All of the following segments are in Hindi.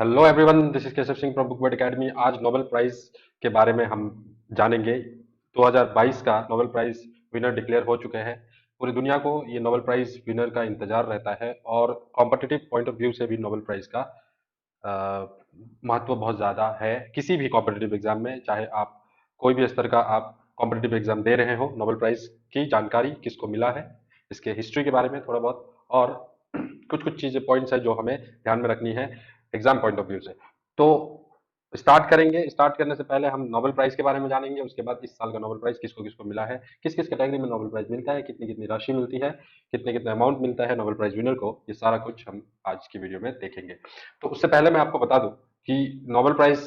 Hello everyone, this is Keshav Singh from book world academy. आज नोबेल प्राइज के बारे में हम जानेंगे। 2022 का नोबेल प्राइज विनर डिक्लेयर हो चुके हैं। पूरी दुनिया को ये नोबेल प्राइज विनर का इंतजार रहता है और कॉम्पिटिटिव पॉइंट ऑफ व्यू से भी नोबेल प्राइज का महत्व बहुत ज़्यादा है। किसी भी कॉम्पिटिटिव एग्जाम में, चाहे आप कोई भी स्तर का आप कॉम्पिटिटिव एग्जाम दे रहे हो, नोबेल प्राइज की जानकारी किसको मिला है, इसके हिस्ट्री के बारे में थोड़ा बहुत, और कुछ कुछ चीज़ें पॉइंट्स है जो हमें ध्यान में रखनी है एग्जाम पॉइंट ऑफ व्यू से। तो स्टार्ट करेंगे। स्टार्ट करने से पहले हम नोबेल प्राइज के बारे में जानेंगे, उसके बाद इस साल का नोबेल प्राइज किसको किसको मिला है, किस किस कैटेगरी में नोबेल प्राइज मिलता है, कितनी कितनी राशि मिलती है, कितने कितने अमाउंट मिलता है नोबेल प्राइज विनर को। ये सारा कुछ हम आज की वीडियो में देखेंगे। तो उससे पहले मैं आपको बता दूं कि नोबेल प्राइज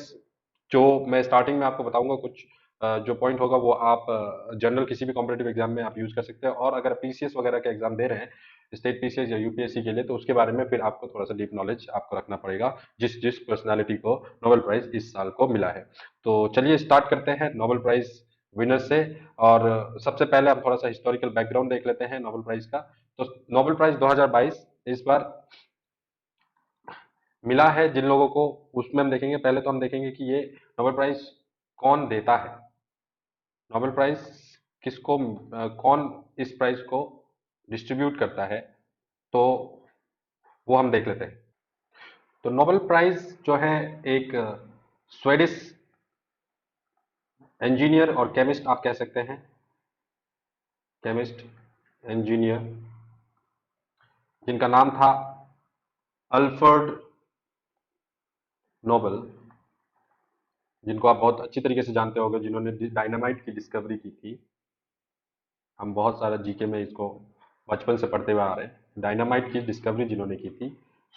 जो मैं स्टार्टिंग में आपको बताऊंगा, कुछ जो पॉइंट होगा वो आप जनरल किसी भी कॉम्पिटेटिव एग्जाम में आप यूज कर सकते हैं। और अगर पीसीएस वगैरह के एग्जाम दे रहे हैं, स्टेट पीसीएस या यूपीएससी के लिए, तो उसके बारे में फिर आपको थोड़ा सा डीप नॉलेज आपको रखना पड़ेगा, जिस जिस पर्सनालिटी को नोबेल प्राइज इस साल को मिला है। तो चलिए स्टार्ट करते हैं नोबेल प्राइज विनर से। और सबसे पहले हम थोड़ा सा हिस्टोरिकल बैकग्राउंड देख लेते हैं नोबेल प्राइज का। तो नोबेल प्राइज 2022 इस बार मिला है जिन लोगों को, उसमें हम देखेंगे। पहले तो हम देखेंगे कि ये नोबेल प्राइज कौन देता है, नोबेल प्राइज किसको, कौन इस प्राइज को डिस्ट्रीब्यूट करता है, तो वो हम देख लेते हैं। तो नोबेल प्राइज जो है एक स्वेडिश इंजीनियर और केमिस्ट आप कह सकते हैं, केमिस्ट इंजीनियर, जिनका नाम था अल्फ्रेड नोबेल, जिनको आप बहुत अच्छी तरीके से जानते होंगे, जिन्होंने डायनामाइट की डिस्कवरी की थी। हम बहुत सारा जीके में इसको बचपन से पढ़ते हुए आ रहे हैं। डायनामाइट की डिस्कवरी जिन्होंने की थी,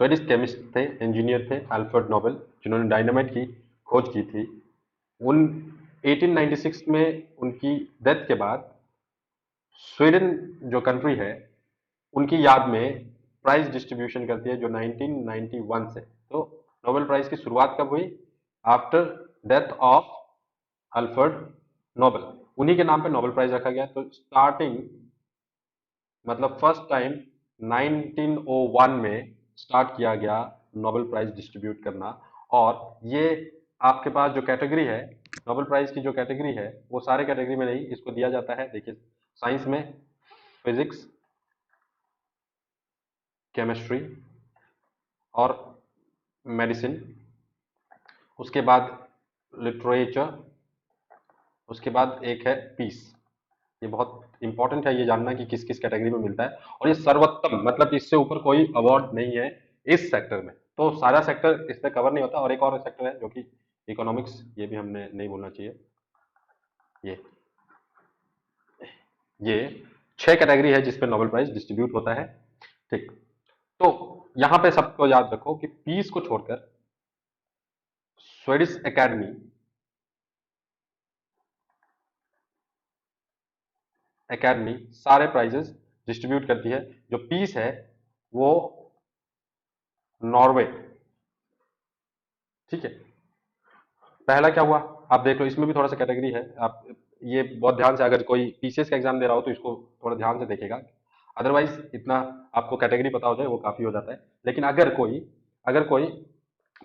स्वेडिश केमिस्ट थे, इंजीनियर थे, अल्फ्रेड नोबेल, जिन्होंने डायनामाइट की खोज की थी। उन 1896 में उनकी डेथ के बाद स्वीडन जो कंट्री है, उनकी याद में प्राइज डिस्ट्रीब्यूशन करती है, जो 1991 से। तो नोबेल प्राइज की शुरुआत कब हुई? After death of Alfred Nobel. उन्हीं के नाम पे नोबेल प्राइज रखा गया। तो स्टार्टिंग, मतलब फर्स्ट टाइम 1901 में स्टार्ट किया गया नोबेल प्राइज डिस्ट्रीब्यूट करना। और ये आपके पास जो कैटेगरी है, नोबेल प्राइज की जो कैटेगरी है, वो सारे कैटेगरी में नहीं, इसको दिया जाता है। देखिए, साइंस में फिजिक्स, केमिस्ट्री और मेडिसिन, उसके बाद लिटरेचर, उसके बाद एक है पीस। ये बहुत इंपॉर्टेंट है ये जानना कि किस किस कैटेगरी में मिलता है। और ये सर्वोत्तम, मतलब इससे ऊपर कोई अवार्ड नहीं है इस सेक्टर में। तो सारा सेक्टर इसमें कवर नहीं होता। और एक और सेक्टर है जो कि इकोनॉमिक्स, ये भी हमने नहीं भूलना चाहिए। ये ये 6 कैटेगरी है जिसपे नोबेल प्राइज डिस्ट्रीब्यूट होता है। ठीक। तो यहां पे सबको याद रखो कि पीस को छोड़कर स्वेडिश एकेडमी एकेडमी सारे प्राइजेस डिस्ट्रीब्यूट करती है। जो पीस है वो नॉर्वे। ठीक है। पहला क्या हुआ, आप देख लो, इसमें भी थोड़ा सा कैटेगरी है। आप ये बहुत ध्यान से, अगर कोई पीसीएस का एग्जाम दे रहा हो तो इसको थोड़ा ध्यान से देखेगा। अदरवाइज इतना आपको कैटेगरी पता हो जाए वो काफी हो जाता है। लेकिन अगर कोई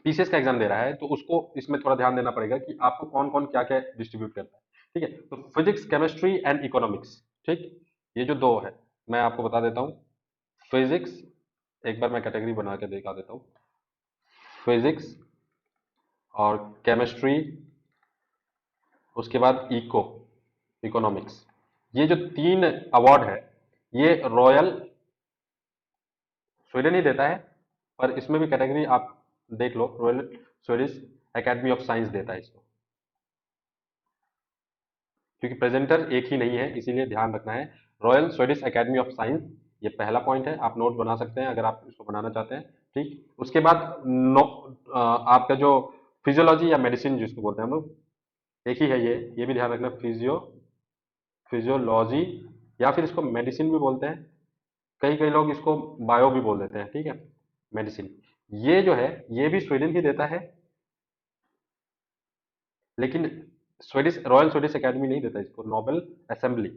पीसीएस का एग्जाम दे रहा है तो उसको इसमें थोड़ा ध्यान देना पड़ेगा कि आपको कौन कौन क्या क्या डिस्ट्रीब्यूट करता है। ठीक है। तो फिजिक्स, केमिस्ट्री एंड इकोनॉमिक्स। ठीक। ये जो दो है, मैं आपको बता देता हूँ। फिजिक्स, एक बार मैं कैटेगरी बना के दिखा देता हूँ। फिजिक्स और केमिस्ट्री, उसके बाद इकोनॉमिक्स, ये जो 3 अवार्ड है, ये रॉयल स्वीडन ही देता है। पर इसमें भी कैटेगरी आप देख लो, royal Swedish academy of science देता है इसको। क्योंकि प्रेजेंटर एक ही नहीं है, इसीलिए ध्यान रखना है। Royal Swedish academy of science, ये पहला पॉइंट है। आप नोट बना सकते हैं अगर आप इसको बनाना चाहते हैं। ठीक। उसके बाद आपका जो फिजियोलॉजी या मेडिसिन जिसको बोलते हैं हम लोग, एक ही है ये भी ध्यान रखना। फिजियोलॉजी, या फिर इसको मेडिसिन भी बोलते हैं। कई कई लोग इसको बायो भी बोल देते हैं। ठीक है। मेडिसिन, ये जो है ये भी स्वीडन ही देता है। लेकिन स्वीडिश रॉयल स्वीडिश एकेडमी नहीं देता इसको, नोबेल असेंबली।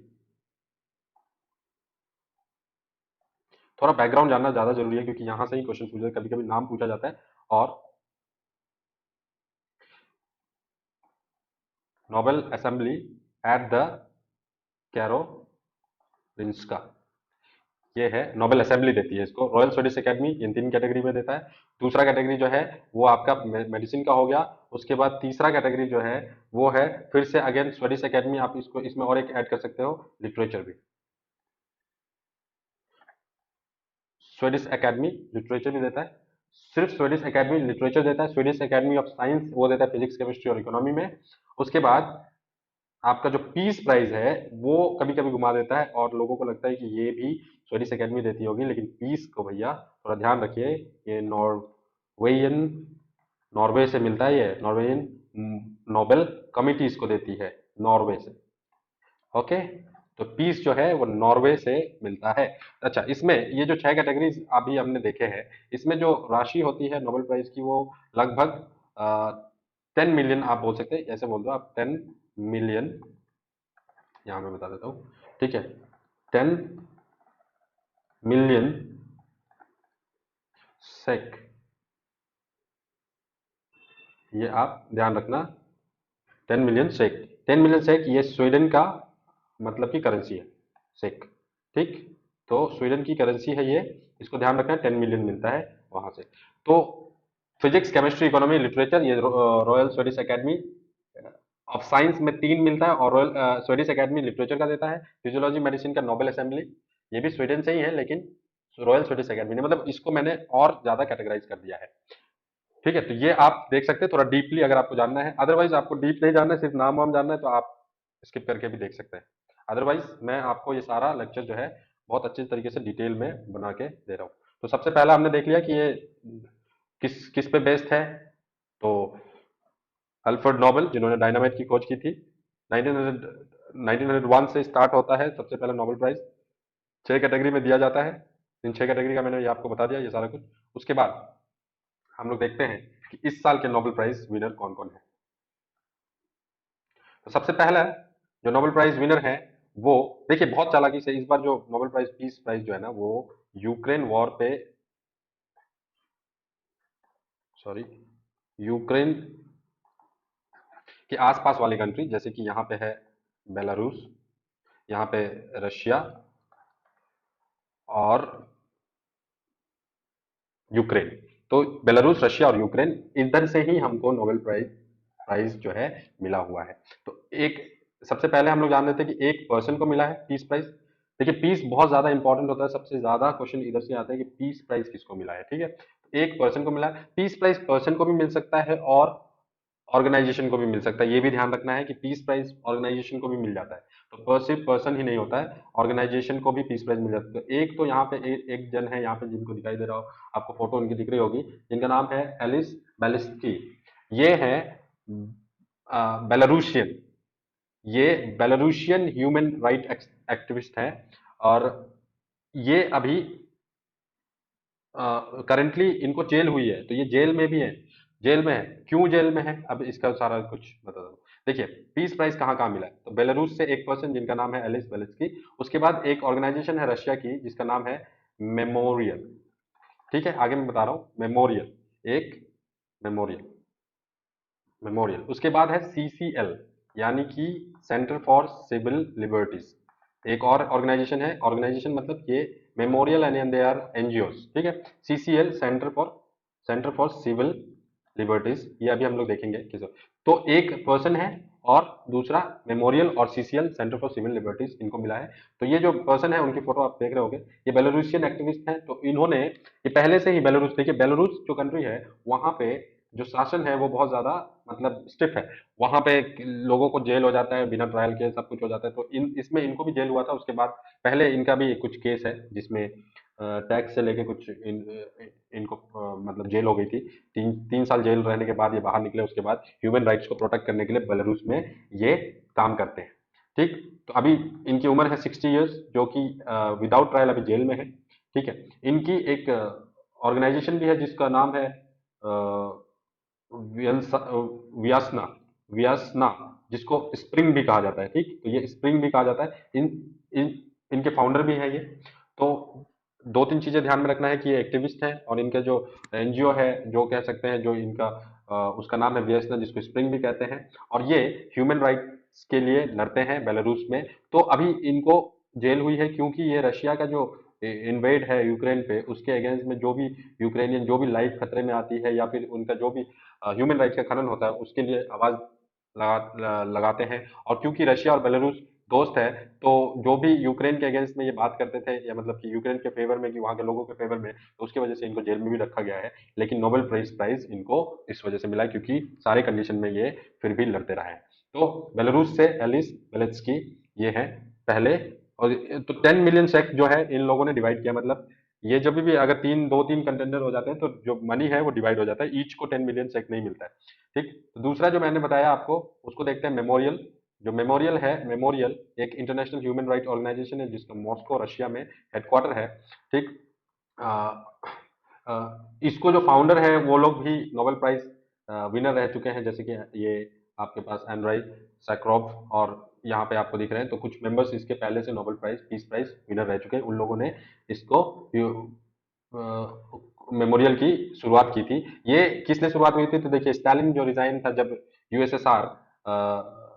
थोड़ा बैकग्राउंड जानना ज्यादा जरूरी है, क्योंकि यहां से ही क्वेश्चन पूछा, कभी कभी नाम पूछा जाता है। और Nobel assembly at the Karolinska, ये है नोबेल असेंबली देती है इसको। रॉयल स्वीडिश एकेडमी इन तीन कैटेगरी में देता है। दूसरा कैटेगरी जो है वो आपका मेडिसिन का हो गया। उसके बाद तीसरा कैटेगरी जो है वो है फिर से अगेन स्वीडिश एकेडमी, आप इसको इसमें और एक ऐड कर सकते हो, लिटरेचर भी। स्वीडिश एकेडमी लिटरेचर भी देता है, सिर्फ स्वीडिश एकेडमी लिटरेचर देता है। स्वीडिश एकेडमी ऑफ साइंस वो देता है फिजिक्स केमिस्ट्री और इकोनॉमी में। उसके बाद आपका जो पीस प्राइज है वो कभी कभी घुमा देता है और लोगों को लगता है कि ये भी स्वीडिश एकेडमी देती होगी, लेकिन पीस को भैया थोड़ा ध्यान रखिए, ये नॉर्वेयन, नॉर्वे से मिलता है, ये नॉर्वेयन नोबेल कमिटी इसको देती है, नॉर्वे से। ओके, तो पीस जो है वो नॉर्वे से मिलता है। अच्छा, इसमें ये जो छह कैटेगरीज अभी हमने देखे हैं, इसमें जो राशि होती है नोबेल प्राइज की वो लगभग 10 मिलियन, आप बोल सकते हैं, ऐसे बोल दो आप 10 मिलियन, यहाँ मैं बता देता हूँ, ठीक है, 10 मिलियन सेक, ये आप ध्यान रखना, 10 मिलियन सेक, 10 मिलियन सेक ये स्वीडन का मतलब की करेंसी है, सेक, ठीक। तो स्वीडन की करेंसी है ये, इसको ध्यान रखना, 10 मिलियन मिलता है वहां से। तो फिजिक्स केमिस्ट्री इकोनॉमी लिटरेचर ये royal Swedish academy of science में 3 मिलता है, और रॉयल स्वीडिश एकेडमी लिटरेचर का देता है। फिजियोलॉजी मेडिसिन का नोबेल असेंबली, ये भी स्वीडन से ही है, लेकिन रॉयल स्वीडिश एकेडमी ने, मतलब इसको मैंने और ज्यादा कैटेगराइज कर दिया है। ठीक है, तो ये आप देख सकते हैं थोड़ा डीपली अगर आपको जानना है, अदरवाइज आपको डीप नहीं जानना है, सिर्फ नाम वाम जानना है तो आप स्किप करके भी देख सकते हैं। अदरवाइज मैं आपको ये सारा लेक्चर जो है बहुत अच्छे तरीके से डिटेल में बना के दे रहा हूँ। तो सबसे पहला हमने देख लिया कि ये किस किस पे बेस्ड है। तो अल्फ्रेड नोबेल जिन्होंने डायनामाइट की खोज की थी, 1901 से स्टार्ट होता है सबसे पहला नोबेल प्राइज। छह कैटेगरी में दिया जाता है, इन छह कैटेगरी का मैंने ये आपको बता दिया ये सारा कुछ। उसके बाद हम लोग देखते हैं कि इस साल के नोबेल प्राइज विनर कौन कौन है। तो सबसे पहला जो नोबेल प्राइज विनर है वो, देखिए बहुत चालाकी से इस बार जो नोबेल प्राइज पीस प्राइज जो है ना वो यूक्रेन वॉर पे, सॉरी, यूक्रेन के आसपास वाली कंट्री, जैसे कि यहाँ पे है बेलारूस, यहाँ पे रशिया और यूक्रेन। तो बेलारूस, रशिया और यूक्रेन, इधर से ही हमको नोबेल प्राइज प्राइज जो है मिला हुआ है। तो एक, सबसे पहले हम लोग जान लेते हैं कि एक पर्सन को मिला है पीस प्राइज। देखिए पीस बहुत ज्यादा इंपॉर्टेंट होता है, सबसे ज्यादा क्वेश्चन इधर से आता है कि पीस प्राइज किसको मिला है, ठीक है। तो एक पर्सन को मिला है पीस प्राइज, पर्सन को भी मिल सकता है और ऑर्गेनाइजेशन को भी मिल सकता है। ये भी ध्यान रखना है कि पीस प्राइज ऑर्गेनाइजेशन को भी मिल जाता है, तो सिर्फ पर्सन ही नहीं होता है, ऑर्गेनाइजेशन को भी पीस प्राइज मिल जाता है। तो एक तो यहाँ पे एक जन है यहाँ पे जिनको दिखाई दे रहा हो, आपको फोटो उनकी दिख रही होगी, जिनका नाम है एलिस बेलिस्की। ये है बेलारूशियन, ये बेलारूशियन ह्यूमन राइट एक्टिविस्ट है, और ये अभी करंटली इनको जेल हुई है, तो ये जेल में भी है, जेल में है। क्यों जेल में है, अब इसका सारा कुछ बता दो। देखिए पीस प्राइज कहाँ कहाँ मिला है, तो बेलारूस से एक पर्सन जिनका नाम है एलिस बेलिस्की, उसके बाद एक ऑर्गेनाइजेशन है रशिया की जिसका नाम है मेमोरियल, ठीक है, आगे मैं बता रहा हूँ, मेमोरियल, एक मेमोरियल, मेमोरियल। उसके बाद है सीसीएल, यानी कि सेंटर फॉर सिविल लिबर्टीज, एक और ऑर्गेनाइजेशन है, ऑर्गेनाइजेशन मतलब ये memorial and they are NGOs, ठीक है। CCL centre for civil liberties, ये अभी हम लोग देखेंगे किस। तो एक पर्सन है और दूसरा मेमोरियल और CCL centre for civil liberties, इनको मिला है। तो ये जो पर्सन है उनकी फोटो आप देख रहे होंगे, ये बेलारूसियन एक्टिविस्ट हैं। तो इन्होंने, ये पहले से ही बेलारूस, देखिए बेलारूस जो कंट्री है वहां पे जो शासन है वो बहुत ज्यादा मतलब स्टिफ है, वहां पे लोगों को जेल हो जाता है बिना ट्रायल के, सब कुछ हो जाता है। तो इसमें इनको भी जेल हुआ था। उसके बाद पहले इनका भी कुछ केस है जिसमें टैक्स से लेके कुछ इनको मतलब जेल हो गई थी। 3 साल जेल रहने के बाद ये बाहर निकले, उसके बाद ह्यूमन राइट्स को प्रोटेक्ट करने के लिए बेलारूस में ये काम करते हैं, ठीक। तो अभी इनकी उम्र है 60 ईयर्स, जो कि विदाउट ट्रायल अभी जेल में है, ठीक है। इनकी एक ऑर्गेनाइजेशन भी है जिसका नाम है वियसना, वियसना, जिसको स्प्रिंग भी कहा जाता है, ठीक। तो ये स्प्रिंग भी कहा जाता है, इन इन इनके फाउंडर भी हैं ये। तो दो तीन चीजें ध्यान में रखना है कि ये एक्टिविस्ट हैं और इनका जो एनजीओ है, जो कह सकते हैं, जो इनका उसका नाम है वियस्ना, जिसको स्प्रिंग भी कहते हैं, और ये ह्यूमन राइट्स के लिए लड़ते हैं बेलारूस में। तो अभी इनको जेल हुई है क्योंकि ये रशिया का जो इन्वेड है यूक्रेन पे, उसके अगेंस्ट में जो भी यूक्रेनियन, जो भी लाइफ खतरे में आती है या फिर उनका जो भी ह्यूमन राइट्स का खनन होता है, उसके लिए आवाज लगाते हैं। और क्योंकि रशिया और बेलारूस दोस्त है, तो जो भी यूक्रेन के अगेंस्ट में ये बात करते थे, या मतलब कि यूक्रेन के फेवर में, कि वहां के लोगों के फेवर में, तो उसकी वजह से इनको जेल में भी रखा गया है। लेकिन नोबेल प्राइज इनको इस वजह से मिला क्योंकि सारे कंडीशन में ये फिर भी लड़ते रहे। तो बेलारूस से एलिस बेलेत्सकी, ये है पहले। और तो 10 मिलियन सेक जो है इन लोगों ने डिवाइड किया, मतलब ये जब भी अगर दो तीन कंटेंडर हो जाते हैं तो जो मनी है वो डिवाइड हो जाता है, ईच को 10 मिलियन सेक नहीं मिलता है। ठीक, तो दूसरा जो मैंने बताया आपको, उसको देखते हैं, मेमोरियल। जो मेमोरियल है, मेमोरियल एक इंटरनेशनल ह्यूमन राइट ऑर्गेनाइजेशन है जिसका मॉस्को रशिया में हेडक्वार्टर है। ठीक, अ, इसको जो फाउंडर है वो लोग भी नोबेल प्राइज विनर रह चुके हैं, जैसे कि ये आपके पास एंड्राई सैकरोव, और यहाँ पे आपको दिख रहे हैं, तो कुछ मेंबर्स इसके पहले से Nobel prize peace prize winner रह चुके हैं। उन लोगों ने इसको मेमोरियल की शुरुआत की थी। ये किसने शुरुआत हुई थी, तो देखिए स्टालिन जो रिजाइन था, जब यूएसएसआर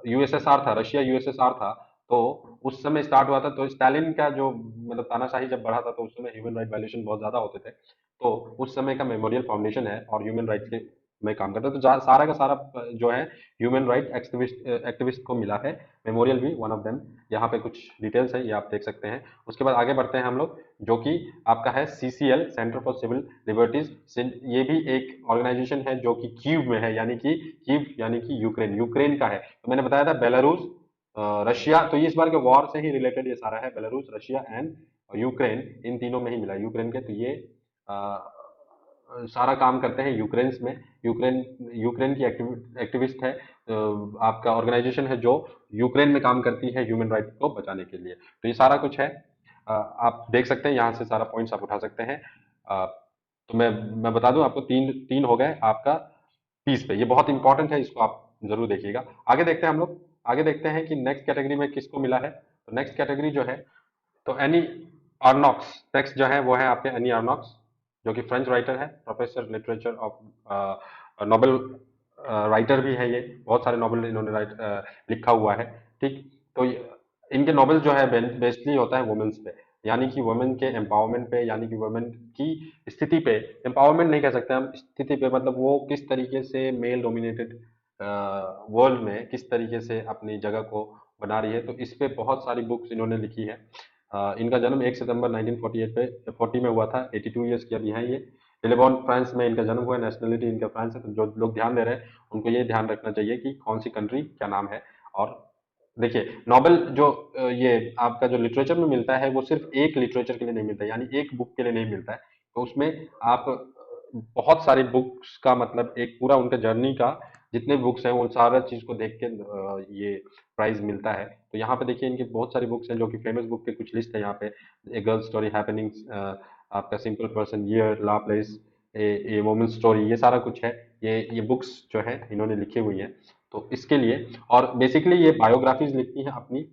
यूएसएसआर था, रशिया यूएसएसआर था, तो उस समय स्टार्ट हुआ था। तो स्टालिन का जो मतलब तानाशाही जब बढ़ा था, तो उस समय ह्यूमन राइट वायलेशन बहुत ज्यादा होते थे। तो उस समय का मेमोरियल फाउंडेशन है और ह्यूमन राइट्स के में काम करता है। तो सारा का सारा जो है ह्यूमन राइट एक्टिविस्ट एक्टिविस्ट को मिला है। मेमोरियल भी वन ऑफ देम। यहाँ पे कुछ डिटेल्स है, ये आप देख सकते हैं। उसके बाद आगे बढ़ते हैं हम लोग, जो कि आपका है CCL, centre for civil liberties. ये भी एक ऑर्गेनाइजेशन है जो कि कीव में है, यानी कि कीव यानी कि यूक्रेन, यूक्रेन का है। तो मैंने बताया था बेलारूस, रशिया, तो ये इस बार के वॉर से ही रिलेटेड ये सारा है, बेलारूस, रशिया एंड यूक्रेन, इन तीनों में ही मिला यूक्रेन के। तो ये सारा काम करते हैं यूक्रेन में। यूक्रेन यूक्रेन की एक्टिविस्ट है, आपका ऑर्गेनाइजेशन है जो यूक्रेन में काम करती है ह्यूमन राइट को बचाने के लिए। तो ये सारा कुछ है, आप देख सकते हैं, यहाँ से सारा पॉइंट्स आप उठा सकते हैं। तो मैं बता दूं आपको, तीन तीन हो गए आपका पीस पे, ये बहुत इंपॉर्टेंट है, इसको आप जरूर देखिएगा। आगे देखते हैं हम लोग, आगे देखते हैं कि नेक्स्ट कैटेगरी में किसको मिला है। तो नेक्स्ट कैटेगरी जो है, तो एनी आर्नॉक्स, नेक्स्ट जो है वो है आपके एनी आर्नॉक्स, जो कि फ्रेंच राइटर है, professor literature of, Nobel writer भी है ये, बहुत सारे नोबेल इन्होंने लिखा हुआ है। ठीक, तो इनके नोबेल जो है बेसिकली होता है वुमेन्स पे, यानी कि वुमेन के एम्पावरमेंट पे, यानी कि वुमेन की स्थिति पे। एम्पावरमेंट नहीं कह सकते हम, स्थिति पे, मतलब वो किस तरीके से मेल डोमिनेटेड वर्ल्ड में किस तरीके से अपनी जगह को बना रही है। तो इस पे बहुत सारी बुक्स इन्होंने लिखी है। इनका जन्म 1 सितंबर 1948 पे 40 में हुआ था। 82 ईयर्स की अभी हैं ये। लिलेबॉन फ्रांस में इनका जन्म हुआ है, नेशनलिटी इनका फ्रांस है। तो जो लोग ध्यान दे रहे हैं उनको ये ध्यान रखना चाहिए कि कौन सी कंट्री क्या नाम है। और देखिए, नोबेल जो ये आपका जो लिटरेचर में मिलता है, वो सिर्फ एक लिटरेचर के लिए नहीं मिलता है, यानी एक बुक के लिए नहीं मिलता है। तो उसमें आप बहुत सारी बुक्स का, मतलब एक पूरा उनका जर्नी का जितने बुक्स हैं, वो सारा चीज को देख के ये प्राइज मिलता है। तो यहाँ पे देखिए, इनकी बहुत सारी बुक्स हैं, जो कि फेमस बुक के कुछ लिस्ट है यहाँ पे। ए गर्ल स्टोरी हैपनिंग्स, आपका simple person year, la place, a woman story, ये सारा कुछ है। ये बुक्स जो है इन्होंने लिखी हुई है। तो इसके लिए, और बेसिकली ये बायोग्राफीज लिखती हैं अपनी,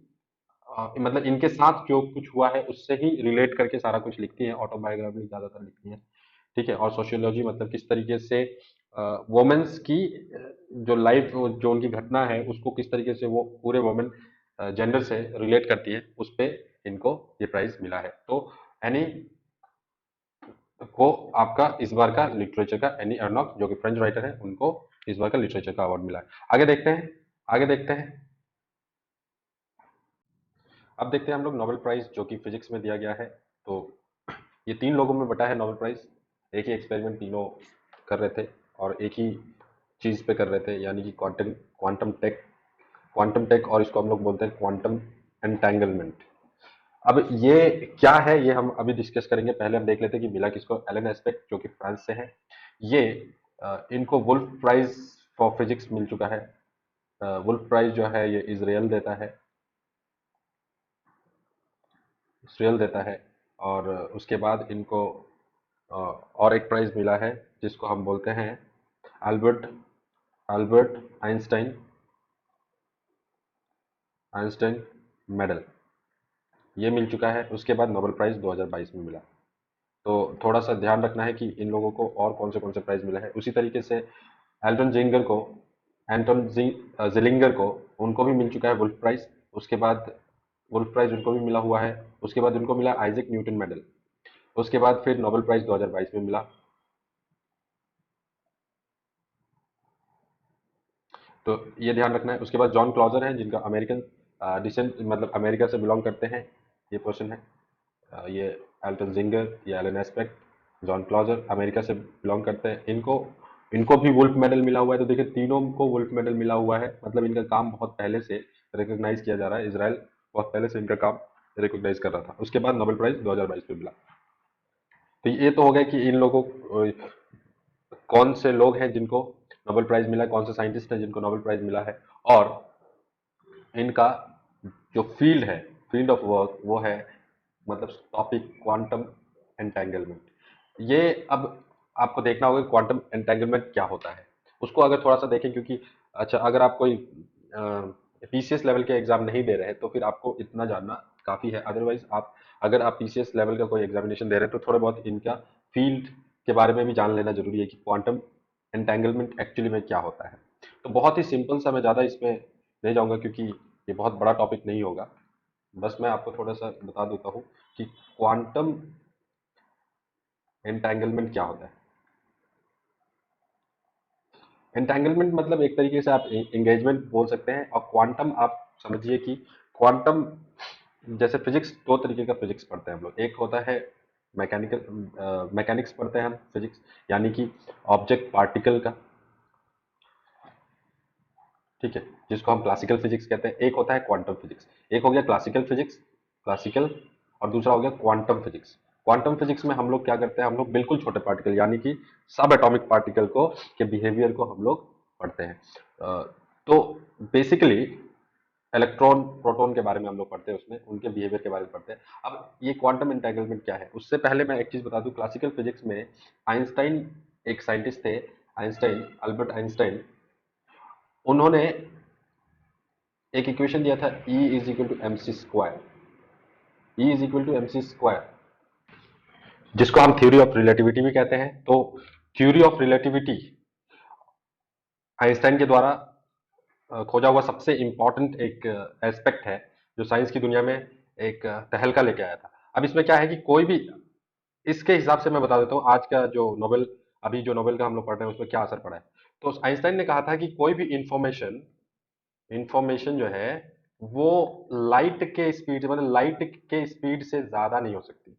मतलब इनके साथ जो कुछ हुआ है उससे ही रिलेट करके सारा कुछ लिखती है, ऑटोबायोग्राफी ज्यादातर लिखती है। ठीक है, और सोशियोलॉजी, मतलब किस तरीके से वुमेन्स की जो लाइफ, जो उनकी घटना है, उसको किस तरीके से वो पूरे वुमेन जेंडर से रिलेट करती है, उस पे इनको ये प्राइज मिला है। तो एनी को आपका इस बार का लिटरेचर का, एनी अर्नॉक जो कि फ्रेंच राइटर है, उनको इस बार का लिटरेचर का अवार्ड मिला है। आगे देखते हैं, आगे देखते हैं। अब देखते हैं हम लोग नोबेल प्राइज जो कि फिजिक्स में दिया गया है। तो ये तीन लोगों में बटा है नोबेल प्राइज। एक ही एक्सपेरिमेंट तीनों कर रहे थे और एक ही चीज पे कर रहे थे, यानी कि क्वांटम क्वांटम टेक, और इसको हम लोग बोलते हैं क्वांटम एंटेंगलमेंट। अब ये क्या है, ये हम अभी डिस्कस करेंगे। पहले हम देख लेते हैं कि मिला किसको। एलन एस्पेक्ट, जो कि फ्रांस से है, ये इनको वुल्फ प्राइज फॉर फिजिक्स मिल चुका है। वुल्फ प्राइज जो है ये इसराइल देता है, इसराइल देता है। और उसके बाद इनको और एक प्राइज मिला है, जिसको हम बोलते हैं Albert Albert Einstein Einstein medal, ये मिल चुका है। उसके बाद नोबेल प्राइज 2022 में मिला। तो थोड़ा सा ध्यान रखना है कि इन लोगों को और कौन से प्राइज मिले हैं। उसी तरीके से एल्टन जिंगर को जिलिंगर को उनको भी मिल चुका है वुल्फ प्राइज। उसके बाद वुल्फ प्राइज उनको भी मिला हुआ है। उसके बाद उनको मिला आइजैक न्यूटन मेडल। उसके बाद फिर नोबेल प्राइज 2022 में मिला। तो ये ध्यान रखना है। उसके बाद जॉन क्लॉजर हैं जिनका अमेरिकन डिसेंट मतलब अमेरिका से बिलोंग करते हैं। ये क्वेश्चन है। ये एल्टन जिंगर या Alan Aspect John Clauser America से बिलोंग करते हैं। इनको इनको भी वुल्फ मेडल मिला हुआ है। तो देखिए तीनों को वुल्फ मेडल मिला हुआ है, मतलब इनका काम बहुत पहले से रिकॉग्नाइज किया जा रहा है। इसराइल बहुत पहले से इनका काम रिकॉग्नाइज कर रहा था। उसके बाद नोबेल प्राइज 2022 में मिला। तो ये तो हो गया कि इन लोगों कौन से लोग हैं जिनको नोबेल प्राइज मिला, कौन से साइंटिस्ट हैं जिनको नोबेल प्राइज मिला है, और इनका जो फील्ड है, फील्ड ऑफ वर्क, वो है मतलब टॉपिक क्वांटम एंटेंगलमेंट। ये अब आपको देखना होगा क्वांटम एंटेंगलमेंट क्या होता है। उसको अगर थोड़ा सा देखें, क्योंकि अच्छा अगर आप कोई पीसीएस लेवल के एग्जाम नहीं दे रहे हैं तो फिर आपको इतना जानना काफ़ी है। अदरवाइज आप अगर आप पीसीएस लेवल का कोई एग्जामिनेशन दे रहे हैं तो थोड़ा बहुत इनका फील्ड के बारे में भी जान लेना जरूरी है कि क्वांटम एंटेंगलमेंट एक्चुअली में क्या होता है। तो बहुत ही सिंपल सा, मैं ज़्यादा इसमें नहीं जाऊँगा क्योंकि ये बहुत बड़ा टॉपिक नहीं होगा। बस मैं आपको थोड़ा सा बता देता हूँ कि क्वांटम एंटेंगलमेंट क्या होता है। एंटेंगलमेंट मतलब एक तरीके से आप एंगेजमेंट बोल सकते हैं, और क्वांटम आप समझिए कि क्वांटम जैसे फिजिक्स, दो तरीके का फिजिक्स पढ़ते हैं हम लोग। एक होता है मैकेनिकल मैकेनिक्स पढ़ते हैं हम फिजिक्स, यानी कि ऑब्जेक्ट पार्टिकल का, ठीक है, जिसको हम क्लासिकल फिजिक्स कहते हैं। एक होता है क्वांटम फिजिक्स। एक हो गया क्लासिकल फिजिक्स, क्लासिकल, और दूसरा हो गया क्वांटम फिजिक्स। क्वांटम फिजिक्स में हम लोग क्या करते हैं, हम लोग बिल्कुल छोटे पार्टिकल यानी कि सब एटॉमिक पार्टिकल को के बिहेवियर को हम लोग पढ़ते हैं। तो बेसिकली इलेक्ट्रॉन प्रोटॉन के बारे में हम लोग पढ़ते हैं, उसमें उनके बिहेवियर के बारे में पढ़ते हैं। अब ये क्वांटम इंटेग्रलमेंट क्या है, उससे पहले मैं एक चीज बता दूं। क्लासिकल फिजिक्स में आइंस्टाइन एक साइंटिस्ट थे, आइंस्टाइन, अल्बर्ट आइंस्टाइन। उन्होंने एक इक्वेशन दिया था, E is equal to M C square. E is equal to M C square, जिसको हम थ्योरी ऑफ रिलेटिविटी भी कहते हैं। तो थ्योरी ऑफ रिलेटिविटी आइंस्टाइन के द्वारा खोजा हुआ सबसे इंपॉर्टेंट एक एस्पेक्ट है, जो साइंस की दुनिया में एक तहलका लेके आया था। अब इसमें क्या है कि कोई भी, इसके हिसाब से मैं बता देता हूँ आज का जो नोबेल, अभी जो नोबेल का हम लोग पढ़ रहे हैं उसमें क्या असर पड़ा है। तो आइंस्टाइन ने कहा था कि कोई भी इंफॉर्मेशन इंफॉर्मेशन जो है वो लाइट के स्पीड, मतलब लाइट के स्पीड से ज्यादा नहीं हो सकती।